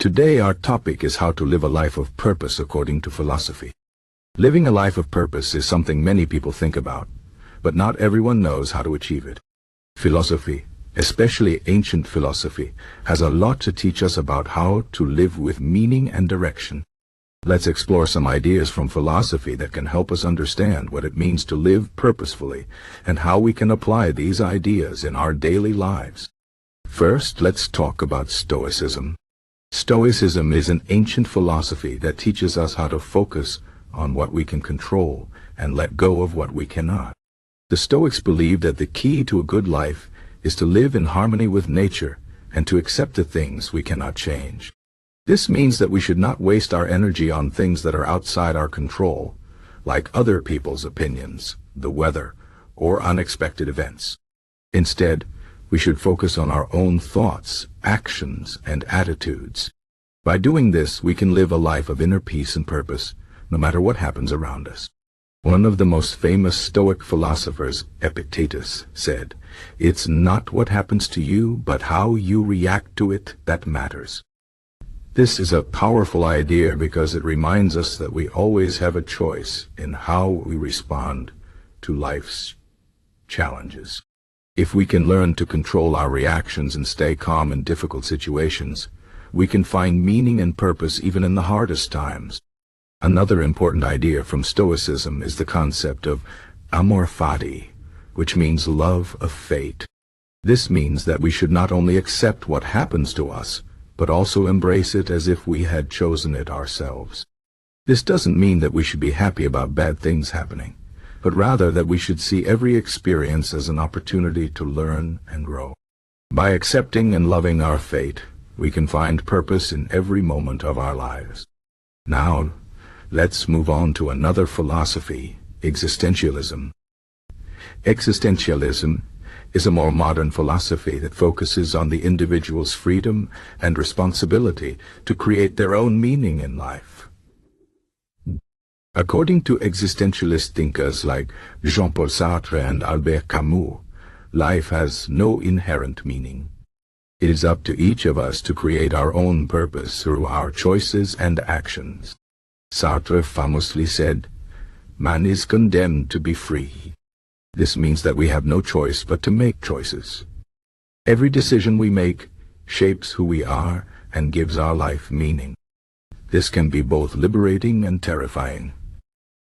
Today our topic is how to live a life of purpose according to philosophy. Living a life of purpose is something many people think about, but not everyone knows how to achieve it. Philosophy, especially ancient philosophy, has a lot to teach us about how to live with meaning and direction. Let's explore some ideas from philosophy that can help us understand what it means to live purposefully and how we can apply these ideas in our daily lives. First, let's talk about Stoicism. Stoicism is an ancient philosophy that teaches us how to focus on what we can control and let go of what we cannot. The Stoics believed that the key to a good life is to live in harmony with nature and to accept the things we cannot change. This means that we should not waste our energy on things that are outside our control, like other people's opinions, the weather, or unexpected events. Instead, we should focus on our own thoughts, actions, and attitudes. By doing this, we can live a life of inner peace and purpose, no matter what happens around us. One of the most famous Stoic philosophers, Epictetus, said, "It's not what happens to you, but how you react to it that matters." This is a powerful idea because it reminds us that we always have a choice in how we respond to life's challenges. If we can learn to control our reactions and stay calm in difficult situations, we can find meaning and purpose even in the hardest times. Another important idea from Stoicism is the concept of amor fati, which means love of fate. This means that we should not only accept what happens to us, but also embrace it as if we had chosen it ourselves. This doesn't mean that we should be happy about bad things happening, but rather that we should see every experience as an opportunity to learn and grow. By accepting and loving our fate, we can find purpose in every moment of our lives. Now, let's move on to another philosophy, Existentialism. Existentialism is a more modern philosophy that focuses on the individual's freedom and responsibility to create their own meaning in life. According to existentialist thinkers like Jean-Paul Sartre and Albert Camus, life has no inherent meaning. It is up to each of us to create our own purpose through our choices and actions. Sartre famously said, "Man is condemned to be free." This means that we have no choice but to make choices. Every decision we make shapes who we are and gives our life meaning. This can be both liberating and terrifying.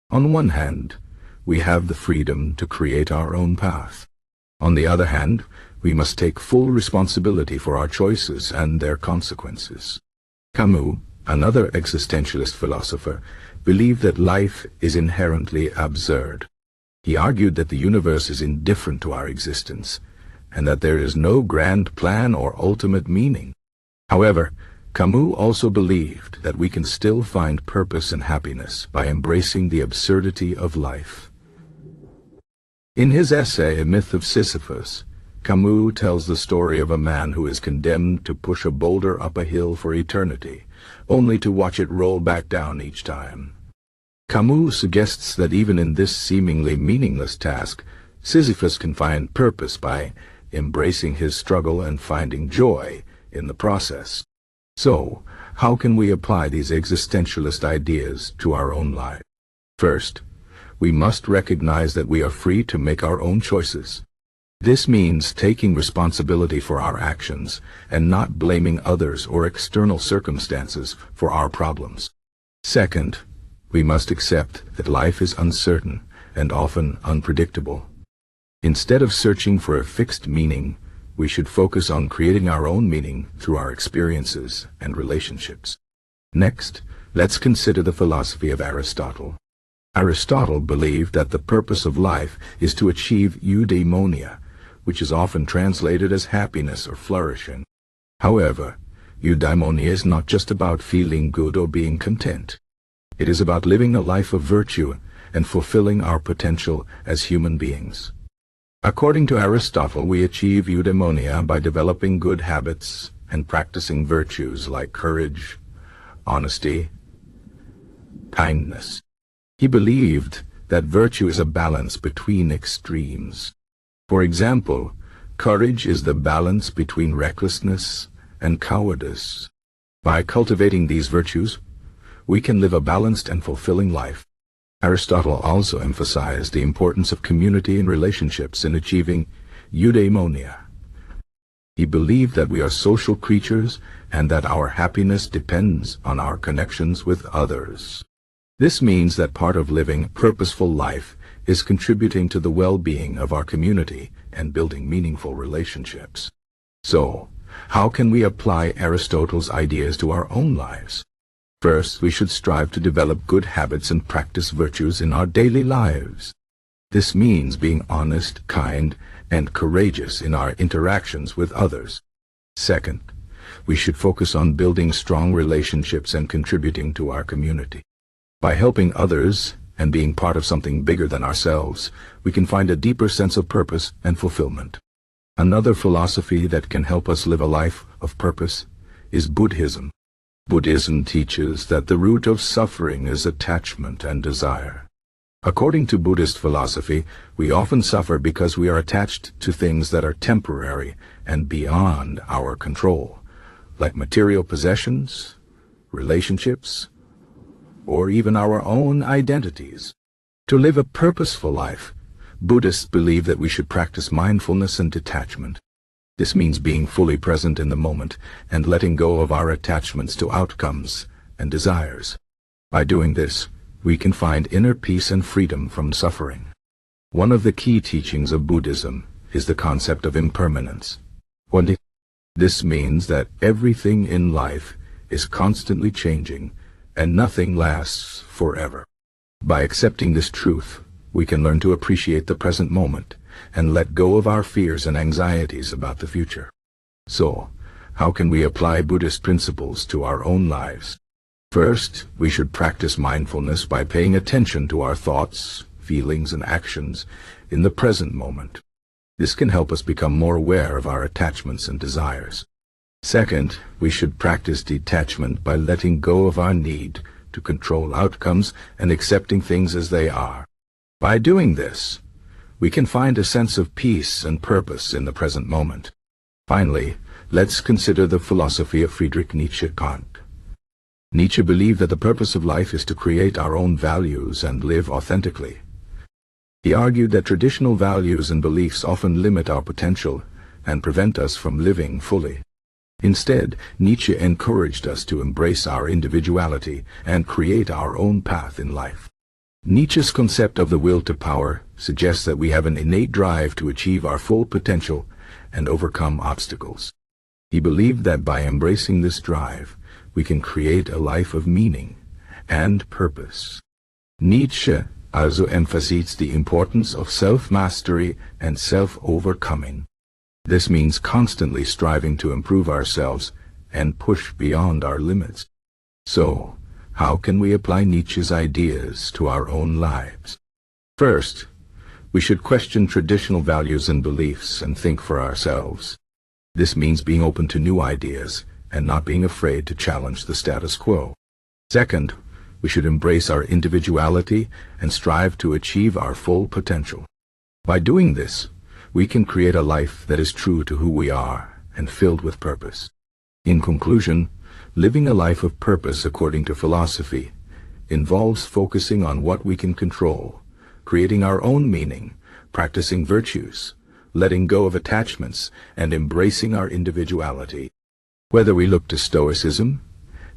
On one hand, we have the freedom to create our own path. On the other hand, we must take full responsibility for our choices and their consequences. Camus, another existentialist philosopher, believed that life is inherently absurd. He argued that the universe is indifferent to our existence, and that there is no grand plan or ultimate meaning. However, Camus also believed that we can still find purpose and happiness by embracing the absurdity of life. In his essay, A Myth of Sisyphus, Camus tells the story of a man who is condemned to push a boulder up a hill for eternity, only to watch it roll back down each time. Camus suggests that even in this seemingly meaningless task, Sisyphus can find purpose by embracing his struggle and finding joy in the process. So, how can we apply these existentialist ideas to our own lives? First, we must recognize that we are free to make our own choices. This means taking responsibility for our actions and not blaming others or external circumstances for our problems. Second, we must accept that life is uncertain and often unpredictable. Instead of searching for a fixed meaning, we should focus on creating our own meaning through our experiences and relationships. Next, let's consider the philosophy of Aristotle. Aristotle believed that the purpose of life is to achieve eudaimonia, which is often translated as happiness or flourishing. However, eudaimonia is not just about feeling good or being content. It is about living a life of virtue and fulfilling our potential as human beings. According to Aristotle, we achieve eudaimonia by developing good habits and practicing virtues like courage, honesty, kindness. He believed that virtue is a balance between extremes. For example, courage is the balance between recklessness and cowardice. By cultivating these virtues, we can live a balanced and fulfilling life. Aristotle also emphasized the importance of community and relationships in achieving eudaimonia. He believed that we are social creatures and that our happiness depends on our connections with others. This means that part of living a purposeful life is contributing to the well-being of our community and building meaningful relationships. So, how can we apply Aristotle's ideas to our own lives? First, we should strive to develop good habits and practice virtues in our daily lives. This means being honest, kind, and courageous in our interactions with others. Second, we should focus on building strong relationships and contributing to our community. By helping others and being part of something bigger than ourselves, we can find a deeper sense of purpose and fulfillment. Another philosophy that can help us live a life of purpose is Buddhism. Buddhism teaches that the root of suffering is attachment and desire. According to Buddhist philosophy, we often suffer because we are attached to things that are temporary and beyond our control, like material possessions, relationships, or even our own identities. To live a purposeful life, Buddhists believe that we should practice mindfulness and detachment. This means being fully present in the moment and letting go of our attachments to outcomes and desires. By doing this, we can find inner peace and freedom from suffering. One of the key teachings of Buddhism is the concept of impermanence. This means that everything in life is constantly changing and nothing lasts forever. By accepting this truth, we can learn to appreciate the present moment and let go of our fears and anxieties about the future. So, how can we apply Buddhist principles to our own lives? First, we should practice mindfulness by paying attention to our thoughts, feelings, and actions in the present moment. This can help us become more aware of our attachments and desires. Second, we should practice detachment by letting go of our need to control outcomes and accepting things as they are. By doing this, we can find a sense of peace and purpose in the present moment. Finally, let's consider the philosophy of Friedrich Nietzsche. Nietzsche believed that the purpose of life is to create our own values and live authentically. He argued that traditional values and beliefs often limit our potential and prevent us from living fully. Instead, Nietzsche encouraged us to embrace our individuality and create our own path in life. Nietzsche's concept of the will to power suggests that we have an innate drive to achieve our full potential and overcome obstacles. He believed that by embracing this drive, we can create a life of meaning and purpose. Nietzsche also emphasized the importance of self-mastery and self-overcoming. This means constantly striving to improve ourselves and push beyond our limits. So, how can we apply Nietzsche's ideas to our own lives? First, we should question traditional values and beliefs and think for ourselves. This means being open to new ideas and not being afraid to challenge the status quo. Second, we should embrace our individuality and strive to achieve our full potential. By doing this, we can create a life that is true to who we are and filled with purpose. In conclusion, living a life of purpose according to philosophy involves focusing on what we can control, creating our own meaning, practicing virtues, letting go of attachments, and embracing our individuality. Whether we look to Stoicism,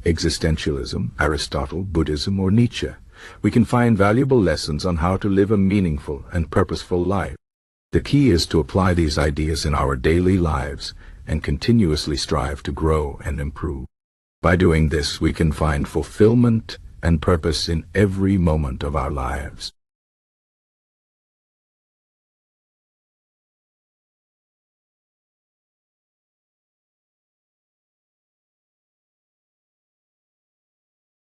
Existentialism, Aristotle, Buddhism, or Nietzsche, we can find valuable lessons on how to live a meaningful and purposeful life. The key is to apply these ideas in our daily lives and continuously strive to grow and improve. By doing this, we can find fulfillment and purpose in every moment of our lives.